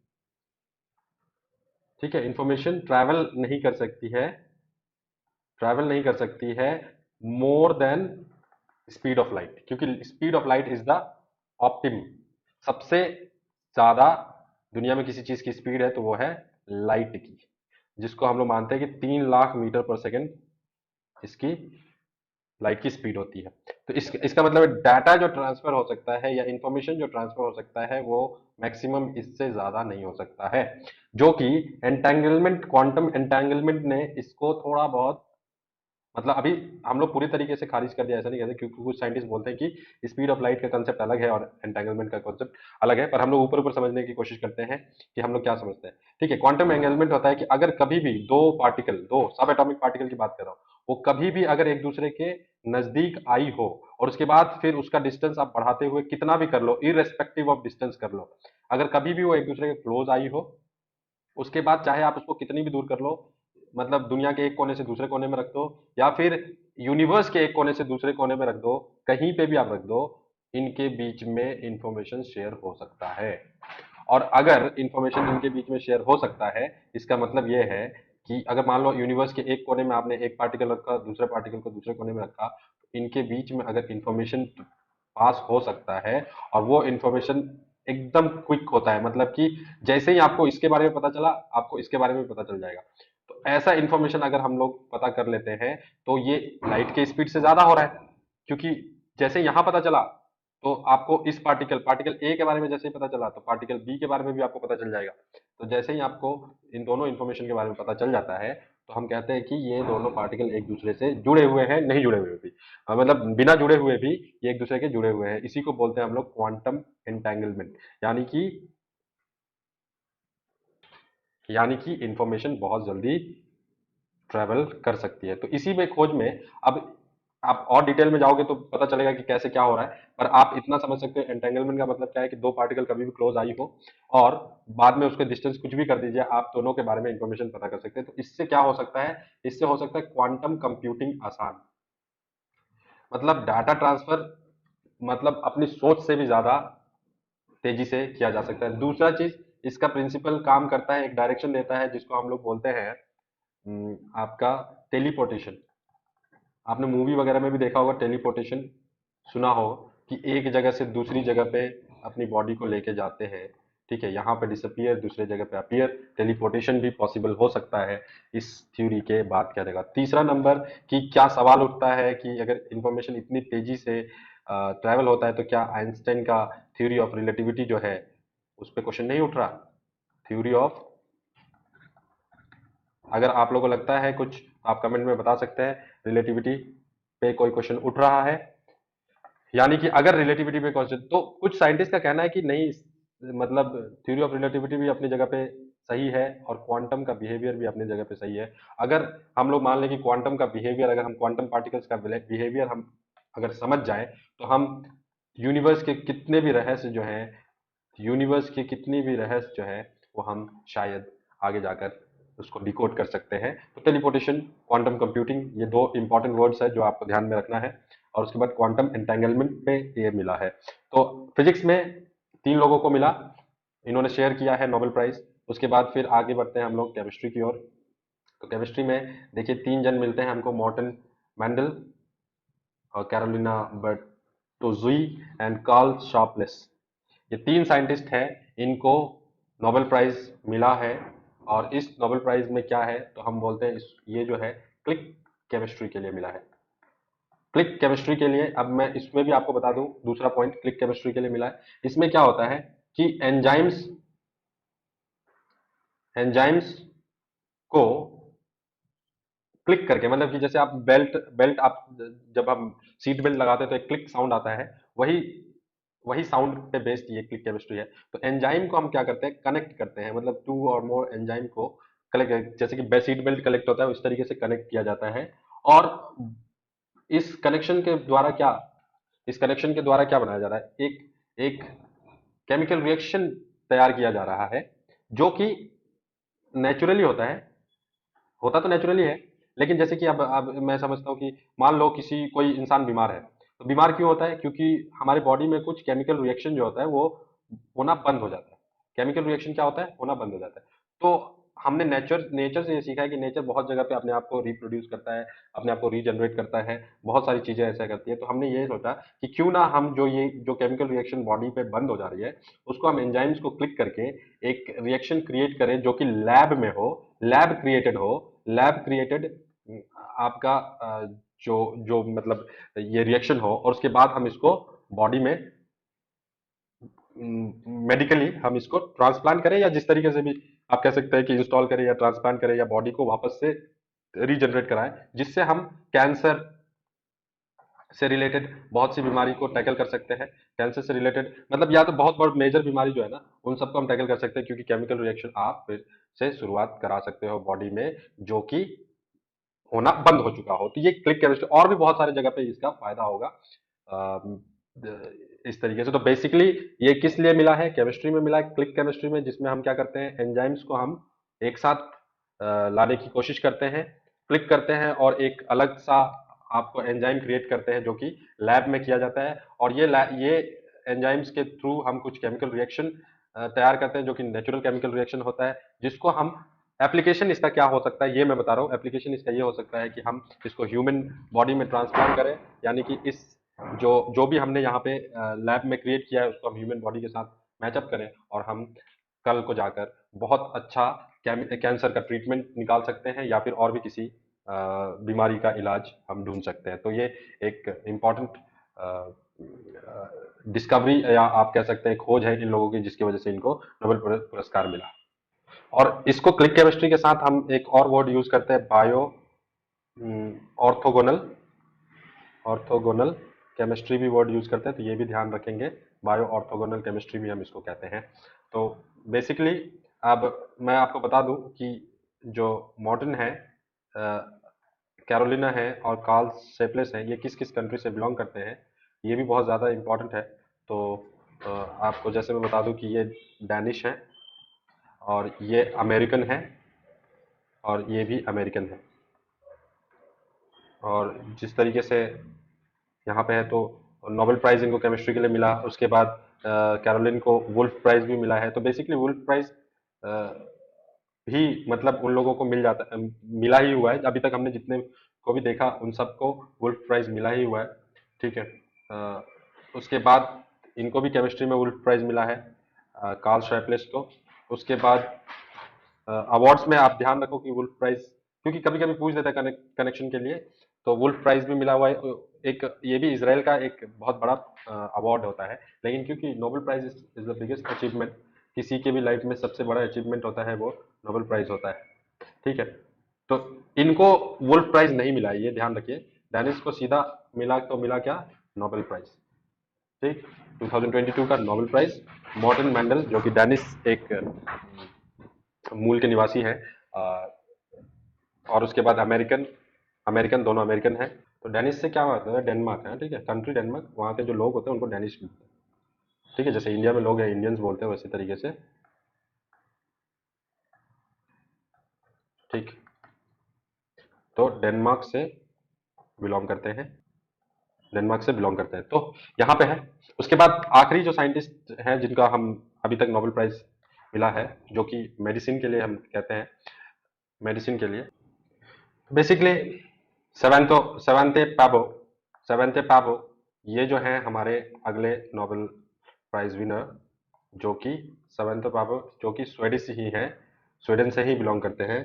ठीक है, इंफॉर्मेशन ट्रैवल नहीं कर सकती है more than speed of light, क्योंकि speed of light is the optimum, सबसे ज्यादा दुनिया में किसी चीज की स्पीड है तो वो है लाइट की, जिसको हम लोग मानते हैं कि 3 लाख मीटर पर सेकेंड इसकी लाइट की स्पीड होती है। तो इसका मतलब डाटा जो ट्रांसफर हो सकता है या इंफॉर्मेशन जो ट्रांसफर हो सकता है वो मैक्सिमम इससे ज्यादा नहीं हो सकता है। जो कि एंटेंगलमेंट, क्वांटम एंटेंगलमेंट ने इसको थोड़ा बहुत, मतलब अभी हम लोग पूरी तरीके से खारिज कर दिया ऐसा नहीं कहते, क्योंकि कुछ साइंटिस्ट बोलते हैं कि स्पीड ऑफ लाइट का कंसेप्ट अलग है और एंटेंगलमेंट का कंसेप्ट अलग है, पर हम लोग ऊपर ऊपर समझने की कोशिश करते हैं कि हम लोग क्या समझते हैं। ठीक है, क्वांटम एंगलमेंट होता है कि अगर कभी भी दो पार्टिकल, दो सब एटॉमिक पार्टिकल की बात कर रहा हूँ, वो कभी भी अगर एक दूसरे के नजदीक आई हो और उसके बाद फिर उसका डिस्टेंस आप बढ़ाते हुए कितना भी कर लो, इरेस्पेक्टिव ऑफ डिस्टेंस कर लो, अगर कभी भी वो एक दूसरे के क्लोज आई हो, उसके बाद चाहे आप उसको कितनी भी दूर कर लो, मतलब दुनिया के एक कोने से दूसरे कोने में रख दो या फिर यूनिवर्स के एक कोने से दूसरे कोने में रख दो, कहीं पे भी आप रख दो, इनके बीच में इंफॉर्मेशन शेयर हो सकता है। और अगर इंफॉर्मेशन इनके बीच में शेयर हो सकता है, इसका मतलब यह है कि अगर मान लो यूनिवर्स के एक कोने में आपने एक पार्टिकल रखा, दूसरे पार्टिकल को दूसरे कोने में रखा, तो इनके बीच में अगर इंफॉर्मेशन पास हो सकता है, और वो इंफॉर्मेशन एकदम क्विक होता है, मतलब कि जैसे ही आपको इसके बारे में पता चला आपको इसके बारे में पता चल जाएगा। तो ऐसा इंफॉर्मेशन अगर हम लोग पता कर लेते हैं तो ये लाइट के स्पीड से ज्यादा हो रहा है, क्योंकि जैसे यहां पता चला तो आपको इस पार्टिकल ए के बारे में जैसे ही पता चला तो पार्टिकल बी के बारे में भी आपको पता चल जाएगा। तो जैसे ही आपको इन दोनों इंफॉर्मेशन के बारे में पता चल जाता है तो हम कहते हैं कि ये दोनों पार्टिकल एक दूसरे से जुड़े हुए हैं, नहीं जुड़े हुए भी, मतलब बिना जुड़े हुए भी ये एक दूसरे के जुड़े हुए हैं। इसी को बोलते हैं हम लोग क्वांटम एंटेंगलमेंट, यानी कि यानी कि इंफॉर्मेशन बहुत जल्दी ट्रैवल कर सकती है। तो इसी में खोज में अब आप और डिटेल में जाओगे तो पता चलेगा कि कैसे क्या हो रहा है, पर आप इतना समझ सकते हो एंटेंगलमेंट का मतलब क्या है कि दो पार्टिकल कभी भी क्लोज आई हो और बाद में उसके डिस्टेंस कुछ भी कर दीजिए, आप दोनों के बारे में इंफॉर्मेशन पता कर सकते हैं। तो इससे क्या हो सकता है, इससे हो सकता है क्वांटम कंप्यूटिंग आसान, मतलब डाटा ट्रांसफर मतलब अपनी सोच से भी ज्यादा तेजी से किया जा सकता है। दूसरा चीज, इसका प्रिंसिपल काम करता है, एक डायरेक्शन देता है जिसको हम लोग बोलते हैं आपका टेलीपोर्टेशन। आपने मूवी वगैरह में भी देखा होगा टेलीपोर्टेशन, सुना हो कि एक जगह से दूसरी जगह पे अपनी बॉडी को लेके जाते हैं। ठीक है, यहाँ पे डिसअपियर, दूसरे जगह पे अपीयर, टेलीपोर्टेशन भी पॉसिबल हो सकता है इस थ्योरी के बाद। क्या देगा तीसरा नंबर, कि क्या सवाल उठता है कि अगर इंफॉर्मेशन इतनी तेजी से ट्रैवल होता है तो क्या आइंस्टाइन का थ्योरी ऑफ रिलेटिविटी जो है उस पर क्वेश्चन नहीं उठ रहा। थ्योरी ऑफ, अगर आप लोगों को लगता है कुछ, आप कमेंट में बता सकते हैं रिलेटिविटी पे कोई क्वेश्चन उठ रहा है। यानी कि अगर रिलेटिविटी पे क्वेश्चन, तो कुछ साइंटिस्ट का कहना है कि नहीं, मतलब थ्योरी ऑफ रिलेटिविटी भी अपनी जगह पे सही है और क्वांटम का बिहेवियर भी अपनी जगह पे सही है। अगर हम लोग मान लें कि क्वांटम का बिहेवियर, अगर हम क्वांटम पार्टिकल्स का बिहेवियर हम अगर समझ जाए, तो हम यूनिवर्स के कितने भी रहस्य जो हैं, यूनिवर्स के कितनी भी रहस्य जो है वो हम शायद आगे जाकर उसको डिकोड कर सकते हैं। तो टेलीपोर्टेशन, क्वांटम कंप्यूटिंग, ये दो इंपॉर्टेंट वर्ड्स है जो आपको ध्यान में रखना है। और उसके बाद क्वांटम एंटेंगलमेंट पे ये मिला है। तो फिजिक्स में तीन लोगों को मिला, इन्होंने शेयर किया है नोबेल प्राइज। उसके बाद फिर आगे बढ़ते हैं हम लोग केमिस्ट्री की ओर। तो केमिस्ट्री में देखिए तीन जन मिलते हैं हमको, मॉर्टन मैंडल और कैरोलिना बर्टोजुई एंड कार्ल शार्पलेस। ये तीन साइंटिस्ट हैं, इनको नोबेल प्राइज मिला है। और इस नोबेल प्राइज में क्या है, तो हम बोलते हैं ये जो है क्लिक केमिस्ट्री के लिए मिला है। क्लिक केमिस्ट्री के लिए, अब मैं इसमें भी आपको बता दूं दूसरा पॉइंट क्लिक केमिस्ट्री के लिए मिला है। इसमें क्या होता है कि एंजाइम्स एंजाइम्स को क्लिक करके, मतलब कि जैसे आप बेल्ट बेल्ट आप जब हम सीट बेल्ट लगाते हैं तो एक क्लिक साउंड आता है, वही वही साउंड पे बेस्ड ये क्लिक केमिस्ट्री है। तो एंजाइम को हम क्या करते हैं, कनेक्ट करते हैं, मतलब टू और मोर एंजाइम को कलेक्ट, जैसे कि सीट बेल्ट कलेक्ट होता है उस तरीके से कनेक्ट किया जाता है। और इस कनेक्शन के द्वारा क्या इस कनेक्शन के द्वारा क्या बनाया जा रहा है, एक एक केमिकल रिएक्शन तैयार किया जा रहा है, जो कि नेचुरली होता तो नेचुरली है। लेकिन जैसे कि अब मैं समझता हूँ कि मान लो किसी कोई इंसान बीमार है, तो बीमार क्यों होता है, क्योंकि हमारे बॉडी में कुछ केमिकल रिएक्शन जो होता है वो होना बंद हो जाता है। केमिकल रिएक्शन क्या होता है, होना बंद हो जाता है। तो हमने नेचर नेचर से ये सीखा है कि नेचर बहुत जगह पे अपने आप को रिप्रोड्यूस करता है, अपने आप को रीजनरेट करता है, बहुत सारी चीजें ऐसा करती है। तो हमने ये सोचा कि क्यों ना हम जो केमिकल रिएक्शन बॉडी पे बंद हो जा रही है, उसको हम एंजाइम्स को क्लिक करके एक रिएक्शन क्रिएट करें जो कि लैब क्रिएटेड हो। लैब क्रिएटेड आपका जो जो मतलब ये रिएक्शन हो, और उसके बाद हम इसको बॉडी में मेडिकली हम इसको ट्रांसप्लांट करें, या जिस तरीके से भी आप कह सकते हैं कि इंस्टॉल करें या ट्रांसप्लांट करें, या बॉडी को वापस से रीजनरेट कराएं, जिससे हम कैंसर से रिलेटेड बहुत सी बीमारी को टैकल कर सकते हैं। कैंसर से रिलेटेड मतलब या तो बहुत बहुत मेजर बीमारी जो है ना, उन सबको हम टैकल कर सकते हैं, क्योंकि केमिकल रिएक्शन आप फिर से शुरुआत करा सकते हो बॉडी में, जो कि होना बंद हो चुका हो। तो ये क्लिक केमिस्ट्री, और भी बहुत सारी जगह पे इसका फायदा होगा। अम, इस तरीके से तो बेसिकली ये किस लिए मिला है, केमिस्ट्री में मिला है, क्लिक केमिस्ट्री में, जिसमें हम क्या करते हैं, एंजाइम्स को हम एक साथ लाने की कोशिश करते हैं, क्लिक करते हैं, और एक अलग सा आपको एंजाइम क्रिएट करते हैं जो कि लैब में किया जाता है। और ये एंजाइम्स के थ्रू हम कुछ केमिकल रिएक्शन तैयार करते हैं, जो कि नेचुरल केमिकल रिएक्शन होता है, जिसको हम एप्लीकेशन इसका क्या हो सकता है ये मैं बता रहा हूँ। एप्लीकेशन इसका ये हो सकता है कि हम इसको ह्यूमन बॉडी में ट्रांसप्लांट करें, यानी कि इस जो जो भी हमने यहाँ पे लैब में क्रिएट किया है उसको हम ह्यूमन बॉडी के साथ मैचअप करें, और हम कल को जाकर बहुत अच्छा कैंसर का ट्रीटमेंट निकाल सकते हैं, या फिर और भी किसी बीमारी का इलाज हम ढूंढ सकते हैं। तो ये एक इम्पॉर्टेंट डिस्कवरी, या आप कह सकते हैं खोज है इन लोगों की, जिसकी वजह से इनको नोबेल पुरस्कार मिला। और इसको क्लिक केमिस्ट्री के साथ हम एक और वर्ड यूज करते हैं, बायो ऑर्थोगोनल ऑर्थोगोनल केमिस्ट्री भी वर्ड यूज करते हैं, तो ये भी ध्यान रखेंगे। बायो ऑर्थोगोनल केमिस्ट्री भी हम इसको कहते हैं। तो बेसिकली अब मैं आपको बता दूं कि जो मॉर्टन है, कैरोलिना है और कार्ल सेपलेस है, ये किस किस कंट्री से बिलोंग करते हैं, ये भी बहुत ज़्यादा इम्पोर्टेंट है। तो आपको जैसे मैं बता दूं कि ये डैनिश है और ये अमेरिकन है और ये भी अमेरिकन है। और जिस तरीके से यहाँ पे है, तो नोबेल प्राइज इनको केमिस्ट्री के लिए मिला, उसके बाद कैरोलिन को वुल्फ प्राइज भी मिला है। तो बेसिकली वुल्फ प्राइज भी मतलब उन लोगों को मिला ही हुआ है। अभी तक हमने जितने को भी देखा उन सबको वुल्फ प्राइज मिला ही हुआ है। ठीक है। उसके बाद इनको भी केमिस्ट्री में वुल्फ प्राइज मिला है, कार्ल शैपलेस को। उसके बाद अवार्ड्स में आप ध्यान रखो कि वुल्फ प्राइज, क्योंकि कभी कभी पूछ देता है कनेक्शन के लिए, तो वुल्फ प्राइज भी मिला हुआ है। एक ये भी इसराइल का एक बहुत बड़ा अवार्ड होता है, लेकिन क्योंकि Nobel prize is the biggest achievement, किसी के भी लाइफ में सबसे बड़ा अचीवमेंट होता है वो नोबेल प्राइज होता है। ठीक है। तो इनको वुल्फ प्राइज नहीं मिला है, ये ध्यान रखिए। डेनिस को सीधा मिला, तो मिला क्या, नोबेल प्राइज। ठीक। 2022 का नोबेल प्राइज मॉर्टन मेंडल, जो कि डेनिस एक मूल के निवासी हैं, और उसके बाद अमेरिकन, अमेरिकन दोनों अमेरिकन है। तो डेनिश से क्या होता है, डेनमार्क है, ठीक है, कंट्री डेनमार्क, वहाँ के जो लोग होते हैं उनको डेनिश बोलते हैं। ठीक है, जैसे इंडिया में लोग हैं इंडियंस बोलते हैं, वैसे तरीके से। ठीक। तो डेनमार्क से बिलोंग करते हैं, डेनमार्क से बिलोंग करते हैं, तो यहाँ पे है। उसके बाद आखिरी जो साइंटिस्ट हैं जिनका हम अभी तक नोबेल प्राइज मिला है, जो कि मेडिसिन के लिए हम कहते हैं, मेडिसिन के लिए, बेसिकली सेवेंतो सेवेंते पैबो, सेवेंते पैबो, ये जो हैं हमारे अगले नोबेल प्राइज विनर, जो कि सेवेंतो पैबो, जो कि स्वीडिश ही हैं, स्वीडन से ही बिलोंग करते हैं,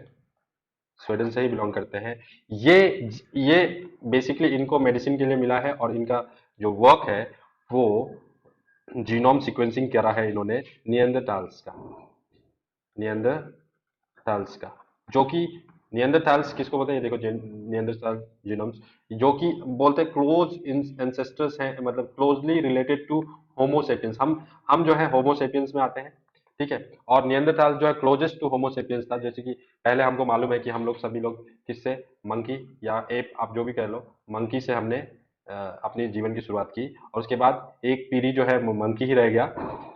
स्वीडन से ही बिलोंग करते हैं। ये ये बेसिकली इनको मेडिसिन के लिए मिला है, और इनका जो वर्क है वो जीनोम सीक्वेंसिंग करा है इन्होंने नियंदरटाल्स का, नियंदरटाल्स का, जो कि नियंदरटाल्स किसको बोलते हैं, ये देखो, नियंदरटाल जीनोम्स, जो कि बोलते हैं क्लोज एंसेस्टर्स हैं, मतलब क्लोजली रिलेटेड टू होमोसेपियंस। हम जो है होमोसेपियंस में आते हैं। ठीक है। और नियंदरटाल जो है क्लोजेस्ट टू होमोसेपियंस था, जैसे कि पहले हमको मालूम है कि हम लोग सभी लोग किससे, मंकी या एप, आप जो भी कह लो, मंकी से हमने अपनी जीवन की शुरुआत की, और उसके बाद एक पीढ़ी जो है वो मंकी ही रह गया,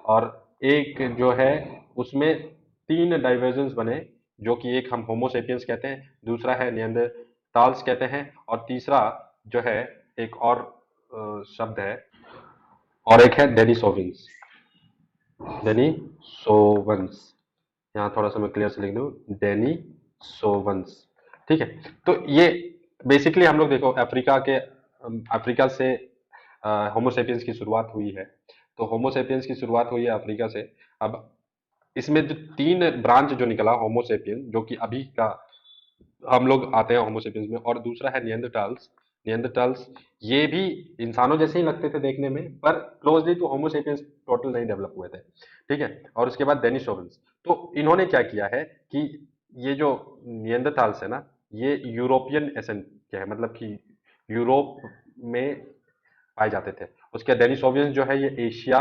और एक जो है उसमें तीन डाइवर्जेंस बने, जो कि एक हम होमोसेपियंस कहते हैं, दूसरा है नियंदरटाल्स कहते हैं, और तीसरा जो है एक और शब्द है, और एक है डेनिसोविंस, डेनिसोवंस। यहाँ थोड़ा सा मैं क्लियर से लिख दूं, डेनिसोवंस। ठीक है। तो ये बेसिकली हम लोग देखो अफ्रीका के, अफ्रीका से होमोसेपियंस की शुरुआत हुई है। तो होमोसेपियंस की शुरुआत हुई है अफ्रीका से। अब इसमें जो तीन ब्रांच जो निकला होमोसेपियन, जो कि अभी का हम लोग आते हैं होमोसेपियंस में, और दूसरा है नियंडरटाल्स। नियंडरटाल्स ये भी इंसानों जैसे ही लगते थे देखने में, पर क्लोजली तो होमोसेपियंस टोटल नहीं डेवलप हुए थे। ठीक है। और उसके बाद डेनिसोवंस। तो इन्होंने क्या किया है कि ये जो नियंडरटाल्स है ना, ये यूरोपियन एसेंट के है, मतलब कि यूरोप में पाए जाते थे। उसके डेनिसोवियंस जो है ये एशिया,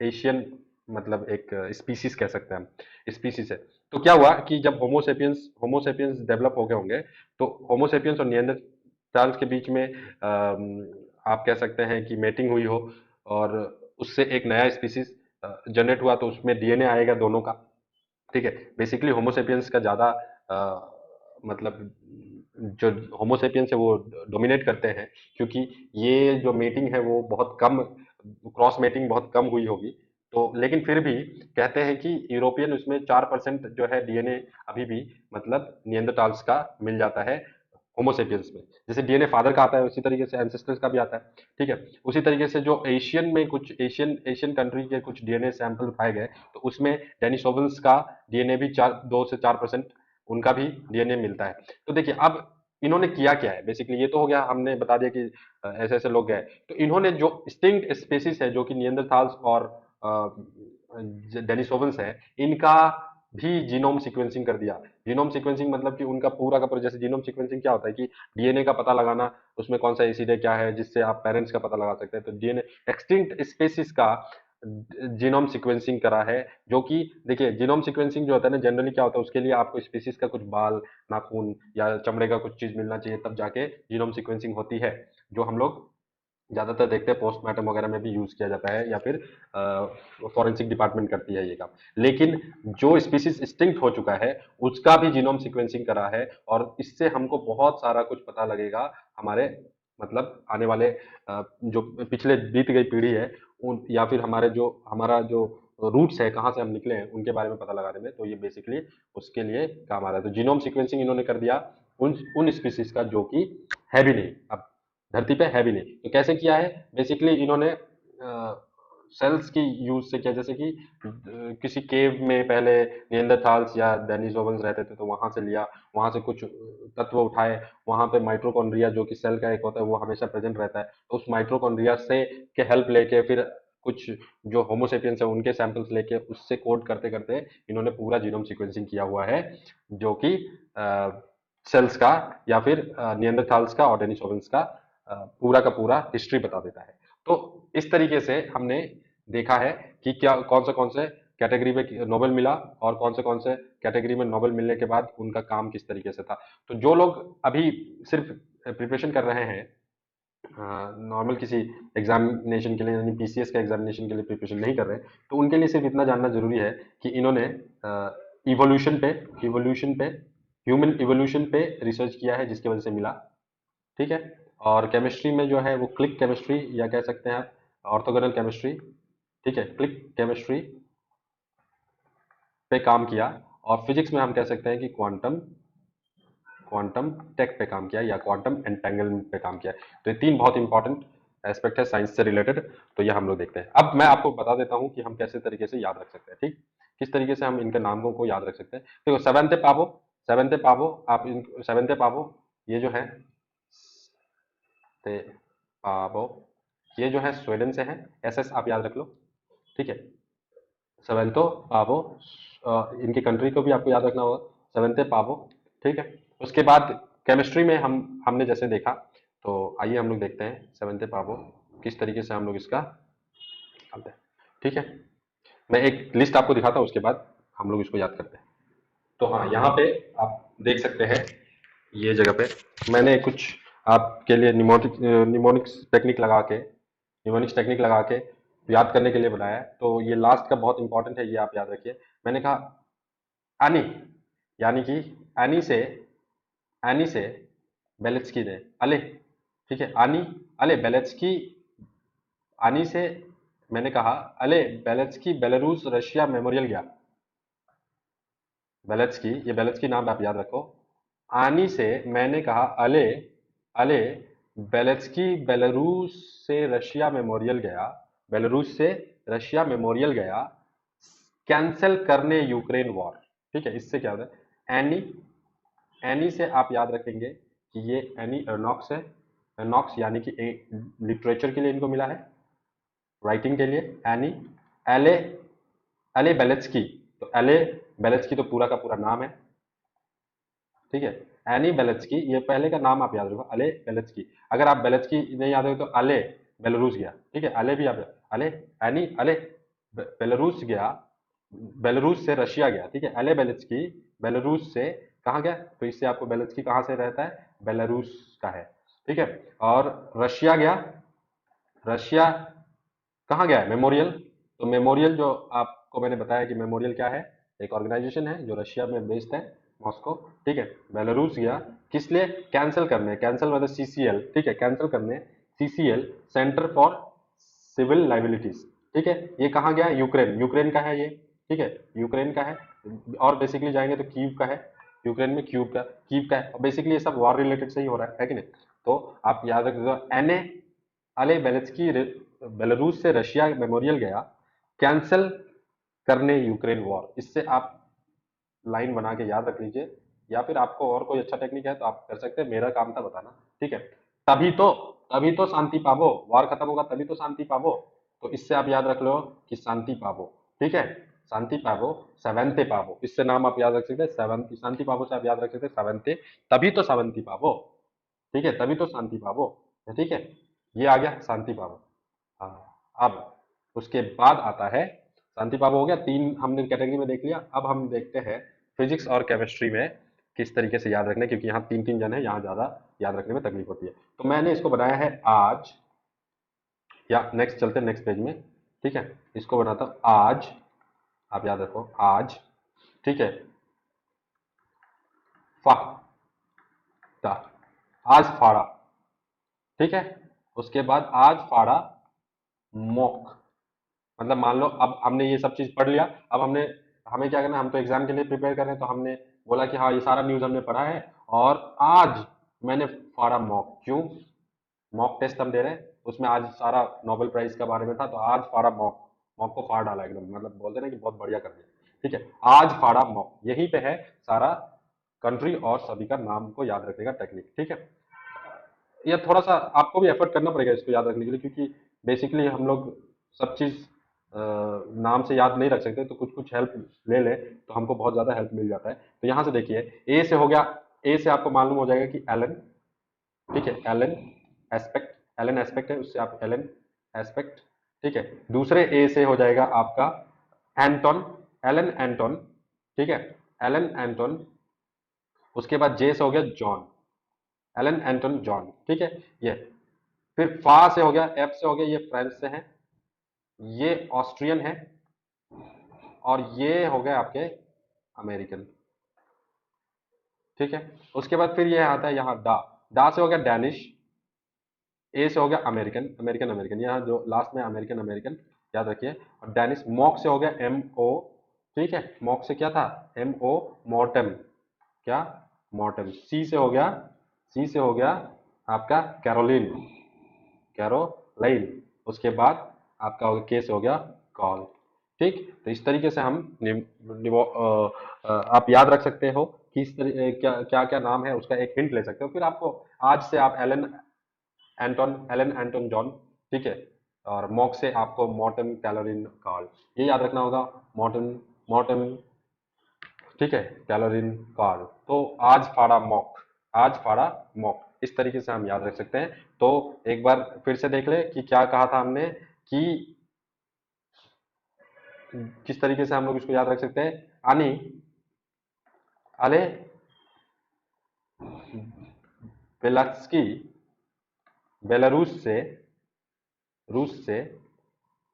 एशियन, मतलब एक स्पीसीज कह सकते हैं हम, स्पीसीज है। तो क्या हुआ कि जब होमोसेपियंस होमोसेपियंस डेवलप हो गए होंगे, तो होमोसेपियंस और नियंडरथाल्स के बीच में आप कह सकते हैं कि मेटिंग हुई हो, और उससे एक नया स्पीसीज जनरेट हुआ, तो उसमें डीएनए आएगा दोनों का। ठीक है। बेसिकली होमोसेपियंस का ज़्यादा मतलब जो होमोसेपियंस है वो डोमिनेट करते हैं, क्योंकि ये जो मेटिंग है वो बहुत कम, क्रॉस मेटिंग बहुत कम हुई होगी। तो लेकिन फिर भी कहते हैं कि यूरोपियन उसमें 4% जो है डीएनए अभी भी, मतलब नियंडरटाल्स का मिल जाता है होमोसेपियंस में। जैसे डीएनए फादर का आता है, उसी तरीके से एंसेस्टर्स का भी आता है। ठीक है। उसी तरीके से जो एशियन में कुछ एशियन एशियन कंट्री के कुछ डीएनए सैंपल पाए गए, तो उसमें डेनिसोवंस का डीएनए भी 2 से 4% उनका भी डीएनए मिलता है। तो देखिए अब इन्होंने किया क्या है, बेसिकली ये तो हो गया, हमने बता दिया कि ऐसे ऐसे लोग गए। तो इन्होंने जो एक्सटिंक्ट स्पेसीज है, जो कि नियंडरथाल्स और डेनिसोवंस है, इनका भी जीनोम सीक्वेंसिंग कर दिया। जीनोम सीक्वेंसिंग मतलब कि उनका पूरा का पूरा, जैसे जीनोम सीक्वेंसिंग क्या होता है कि डीएनए का पता लगाना, उसमें कौन सा एसिड है क्या है, जिससे आप पेरेंट्स का पता लगा सकते हैं। तो डीएनए एक्सटिंक्ट स्पेसीज का जीनोम सीक्वेंसिंग करा है, जो कि देखिए जीनोम सीक्वेंसिंग जो होता है ना, जनरली क्या होता है, उसके लिए आपको स्पीसीज का कुछ बाल, नाखून या चमड़े का कुछ चीज मिलना चाहिए, तब जाके जीनोम सीक्वेंसिंग होती है, जो हम लोग ज्यादातर देखते हैं पोस्टमार्टम वगैरह में भी यूज किया जाता है, या फिर फॉरेंसिक डिपार्टमेंट करती है ये काम। लेकिन जो स्पीसीज एक्सटिंक्ट हो चुका है उसका भी जीनोम सीक्वेंसिंग करा है, और इससे हमको बहुत सारा कुछ पता लगेगा हमारे, मतलब आने वाले जो पिछले बीत गई पीढ़ी है उन, या फिर हमारा जो रूट्स है, कहाँ से हम निकले हैं, उनके बारे में पता लगाने में, तो ये बेसिकली उसके लिए काम आ रहा है। तो जीनोम सीक्वेंसिंग इन्होंने कर दिया उन उन स्पीसीज का जो कि है भी नहीं, अब धरती पे है भी नहीं। तो कैसे किया है, बेसिकली इन्होंने सेल्स की यूज से किया, जैसे कि किसी केव में पहले नियंदरथाल्स या डेनिसोवन्स रहते थे, तो वहां से लिया, वहां से कुछ तत्व उठाए, वहां पे माइटोकॉन्ड्रिया जो कि सेल का एक होता है वो हमेशा प्रेजेंट रहता है, तो उस माइटोकॉन्ड्रिया से के हेल्प लेके फिर कुछ जो होमोसेपियंस है उनके सैंपल्स लेके उससे कोड करते करते इन्होंने पूरा जीनोम सीक्वेंसिंग किया हुआ है, जो कि सेल्स का या फिर नियंदरथाल्स का और डेनिसोवन्स का पूरा का पूरा हिस्ट्री बता देता है। तो इस तरीके से हमने देखा है कि क्या कौन से कैटेगरी में नोबेल मिला, और कौन से कैटेगरी में नोबेल मिलने के बाद उनका काम किस तरीके से था। तो जो लोग अभी सिर्फ प्रिपरेशन कर रहे हैं, नॉर्मल किसी एग्जामिनेशन के लिए, यानी पीसीएस का एग्जामिनेशन के लिए प्रिपरेशन नहीं कर रहे, तो उनके लिए सिर्फ इतना जानना जरूरी है कि इन्होंने इवोल्यूशन पे इवोल्यूशन पे ह्यूमन इवोल्यूशन पे रिसर्च किया है, जिसकी वजह से मिला। ठीक है। और केमिस्ट्री में जो है वो क्लिक केमिस्ट्री, या कह सकते हैं आप ऑर्थोगोनल केमिस्ट्री, ठीक है, क्लिक केमिस्ट्री पे काम किया। और फिजिक्स में हम कह सकते हैं कि क्वांटम क्वांटम टेक पे काम किया, या क्वांटम एंटेंगलमेंट पे काम किया। तो ये तीन बहुत इंपॉर्टेंट एस्पेक्ट है साइंस से रिलेटेड। तो ये हम लोग देखते हैं। अब मैं आपको बता देता हूँ कि हम कैसे तरीके से याद रख सकते हैं, ठीक, किस तरीके से हम इनके नामों को याद रख सकते हैं। देखो सेवेंथे पावो, सेवेंथे पावो, आप इन सेवेंथे पावो, ये जो है ते पावो, ये जो है स्वीडन से है, एस एस आप याद रख लो, ठीक है। सेवेंथो पावो, इनकी कंट्री को भी आपको याद रखना होगा, सेवेंथे पावो, ठीक है। उसके बाद केमिस्ट्री में हमने जैसे देखा, तो आइए हम लोग देखते हैं सेवेंथे पावो किस तरीके से हम लोग इसका करते हैं, ठीक है। मैं एक लिस्ट आपको दिखाता हूँ, उसके बाद हम लोग इसको याद करते हैं। तो हाँ, यहाँ पे आप देख सकते हैं, ये जगह पे मैंने कुछ आपके लिए निमोनिक्स टेक्निक लगा के याद करने के लिए बनाया है। तो ये लास्ट का बहुत इंपॉर्टेंट है, ये आप याद रखिए। मैंने कहा एनी, यानी कि एनी से एनी से बेलेट्सकी ने अले, ठीक है, आनी अले बेलेट्सकी, आनी से मैंने कहा अले बेलेट्सकी बेलारूस रशिया मेमोरियल गया, बेलेट्सकी, ये बेलेट्सकी नाम आप याद रखो। आनी से मैंने कहा अले अले बेलेट्सकी बेलारूस से रशिया मेमोरियल गया, बेलारूस से रशिया मेमोरियल गया, कैंसिल करने यूक्रेन वॉर। ठीक है, इससे क्या होता है, एनी, एनी से आप याद रखेंगे कि ये एनी अर्नॉक्स है, अर्नॉक्स यानी कि लिटरेचर के लिए इनको मिला है, राइटिंग के लिए एनी। एले, एले बेलेट्सकी, तो एले बेलेट्सकी तो पूरा का पूरा नाम है, ठीक है। एनी बेलेट्सकी, ये पहले का नाम आप याद रखो, अले बेलेट्सकी। अगर आप बेलेट्सकी नहीं याद रखो तो अले बेलारूस गया, ठीक है, अले भी आप अले, एनी अले बेलारूस गया, बेलारूस से रशिया गया, ठीक है, अले बेलेट्सकी बेलारूस से कहाँ गया, तो इससे आपको बेलेट्सकी कहाँ से रहता है, बेलारूस का है, ठीक है। और रशिया गया, रशिया कहाँ गया है, मेमोरियल, तो मेमोरियल जो आपको मैंने बताया कि मेमोरियल क्या है, एक ऑर्गेनाइजेशन है जो रशिया में बेस्ड है, मॉस्को, ठीक है। बेलारूस गया किस लिए, कैंसिल करने, कैंसिल मतलब सीसीएल, ठीक है, कैंसिल करने, CCL centre for civil liabilities, ठीक है। ये कहाँ गया, यूक्रेन, यूक्रेन का है ये, ठीक है, यूक्रेन का है। और बेसिकली जाएंगे तो कीव का है, यूक्रेन में कीव का है। बेसिकली ये सब वॉर रिलेटेड से ही हो रहा है कि नहीं। तो आप याद रखिएगा, एनए अले बेलेट्सकी बेलारूस से रशिया मेमोरियल गया, कैंसिल करने यूक्रेन वॉर। इससे आप लाइन बना के याद रख लीजिए, या फिर आपको और कोई अच्छा टेक्निक है तो आप कर सकते हैं, मेरा काम था बताना, ठीक है। तभी तो तभी तो शांति पावो, वॉर खत्म होगा तभी तो शांति पावो। तो इससे आप याद रख लो कि शांति पावो, ठीक है, शांति पावो, सेवेंते पावो, इससे नाम आप याद रख सकते हैं, सेवन शांति पावो से आप याद रख सकते हैं सेवेंते, तभी तो शांति पावो, ठीक है, तभी तो शांति पावो, ठीक है। ये आ गया शांति पावो। हाँ, अब उसके बाद आता है शांति पाबो। हो गया, तीन हमने कैटेगरी में देख लिया। अब हम देखते हैं फिजिक्स और केमिस्ट्री में किस तरीके से याद रखना, क्योंकि यहाँ तीन तीन जन है, यहाँ ज्यादा याद रखने में तकलीफ होती है। तो मैंने इसको बनाया है आज, या नेक्स्ट चलते हैं नेक्स्ट पेज में, ठीक है। इसको बनाता हूं आज, आप याद रखो आज, ठीक है। फा ता, आज फाड़ा, ठीक है। उसके बाद आज फाड़ा मॉक, मतलब मान लो अब हमने ये सब चीज पढ़ लिया। अब हमने, हमें क्या करना है, हम तो एग्जाम के लिए प्रिपेयर कर रहे हैं, तो हमने बोला कि हाँ ये सारा न्यूज हमने पढ़ा है और आज मैंने फाड़ा मॉक। क्यों? मॉक टेस्ट हम दे रहे हैं, उसमें आज सारा नोबेल प्राइज के बारे में था, तो आज फाड़ा मॉक, मॉक को फाड़ डाला एकदम, मतलब बोलते ना कि बहुत बढ़िया कर दिया, ठीक है। आज फाड़ा मॉक, यहीं पे है सारा कंट्री और सभी का नाम को याद रखने का टेक्निक, ठीक है। ये थोड़ा सा आपको भी एफर्ट करना पड़ेगा इसको याद रखने के लिए, क्योंकि बेसिकली हम लोग सब चीज नाम से याद नहीं रख सकते, तो कुछ कुछ हेल्प ले ले तो हमको बहुत ज्यादा हेल्प मिल जाता है। तो यहाँ से देखिए, ए से हो गया, ए से आपको मालूम हो जाएगा कि एलन, ठीक है। एलन एस्पेक्ट, एलन एस्पेक्ट है, उससे आप एलन एस्पेक्ट, ठीक है। दूसरे ए से हो जाएगा आपका एंटोन, एलन एंटोन, ठीक है। Alan Anton. उसके बाद जे से हो गया जॉन, एलन एंटन जॉन, ठीक है। ये फिर फा से हो गया, एफ से हो गया, ये फ्रेंच से है, ये ऑस्ट्रियन है, और ये हो गए आपके अमेरिकन, ठीक है। उसके बाद फिर ये आता है यहाँ डा, डा से हो गया डैनिश, ए से हो गया अमेरिकन, अमेरिकन अमेरिकन, यहाँ जो लास्ट में अमेरिकन अमेरिकन याद रखिए। और डैनिश, मॉक से हो गया एम ओ, ठीक है। मॉक से क्या था, एम ओ, मॉर्टन, क्या, मॉर्टन। सी से हो गया, सी से हो गया आपका कैरोलिन, कैरोलाइन। उसके बाद आपका हो गया, के से हो गया कॉल, ठीक। तो इस तरीके से हम आप याद रख सकते हो कि इस क्या क्या क्या नाम है, उसका एक हिंट ले सकते हो। फिर आपको आज से आप Alan Anton, Alan Anton John, ठीक है। और मॉक से आपको मॉर्टन कैलोरिन कार्ल, ये याद रखना होगा, मॉर्टन, मॉर्टन, ठीक है, कैलोरिन कार्ल। तो आज फाड़ा मॉक, आज फाड़ा मॉक, इस तरीके से हम याद रख सकते हैं। तो एक बार फिर से देख ले कि क्या कहा था हमने, कि किस तरीके से हम लोग इसको याद रख सकते हैं। आनी, अले बेलास्की, बेलारूस से, रूस से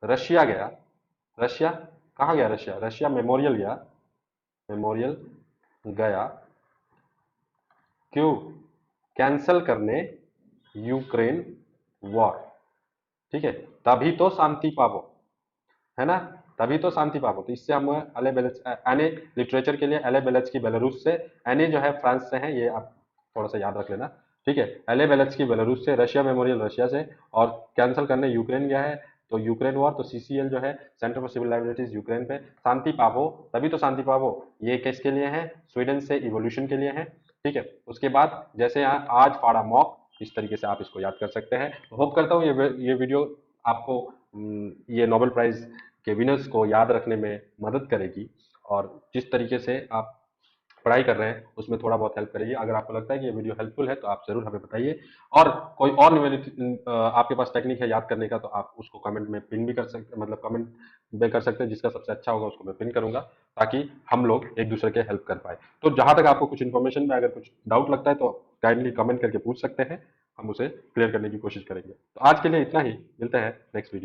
रशिया गया, रशिया कहाँ गया, रशिया, रशिया मेमोरियल गया, मेमोरियल गया, क्यों, कैंसल करने यूक्रेन वॉर, ठीक है। तभी तो शांति पावो, है ना, तभी तो शांति पावो। तो इससे हम अले बेलेज, एने लिटरेचर के लिए एले बेलेज की बेलारूस से, एने जो है फ्रांस से है, ये आप थोड़ा सा याद रख लेना, ठीक है। एले बेलेज की बेलारूस से, रशिया मेमोरियल रशिया से, और कैंसिल करने यूक्रेन गया है, तो यूक्रेन वॉर, तो सीसीएल जो है centre for civil liabilities Ukraine पे, शांति पावो, तभी तो शांति पावो, ये किसके लिए है, स्वीडन से इवोल्यूशन के लिए है, ठीक है। उसके बाद जैसे यहाँ आज फाड़ा मॉक, इस तरीके से आप इसको याद कर सकते हैं। होप करता हूँ ये वीडियो आपको ये नोबेल प्राइज के विनर्स को याद रखने में मदद करेगी, और जिस तरीके से आप पढ़ाई कर रहे हैं उसमें थोड़ा बहुत हेल्प करेगी। अगर आपको लगता है कि ये वीडियो हेल्पफुल है तो आप जरूर हमें बताइए, और कोई और आपके पास टेक्निक है याद करने का, तो आप उसको कमेंट में पिन भी कर सकते, मतलब कमेंट में कर सकते हैं, जिसका सबसे अच्छा होगा उसको मैं पिन करूंगा, ताकि हम लोग एक दूसरे के हेल्प कर पाए। तो जहां तक आपको कुछ इन्फॉर्मेशन में अगर कुछ डाउट लगता है तो काइंडली कमेंट करके पूछ सकते हैं, हम उसे क्लियर करने की कोशिश करेंगे। तो आज के लिए इतना ही, मिलते हैं नेक्स्ट वीडियो।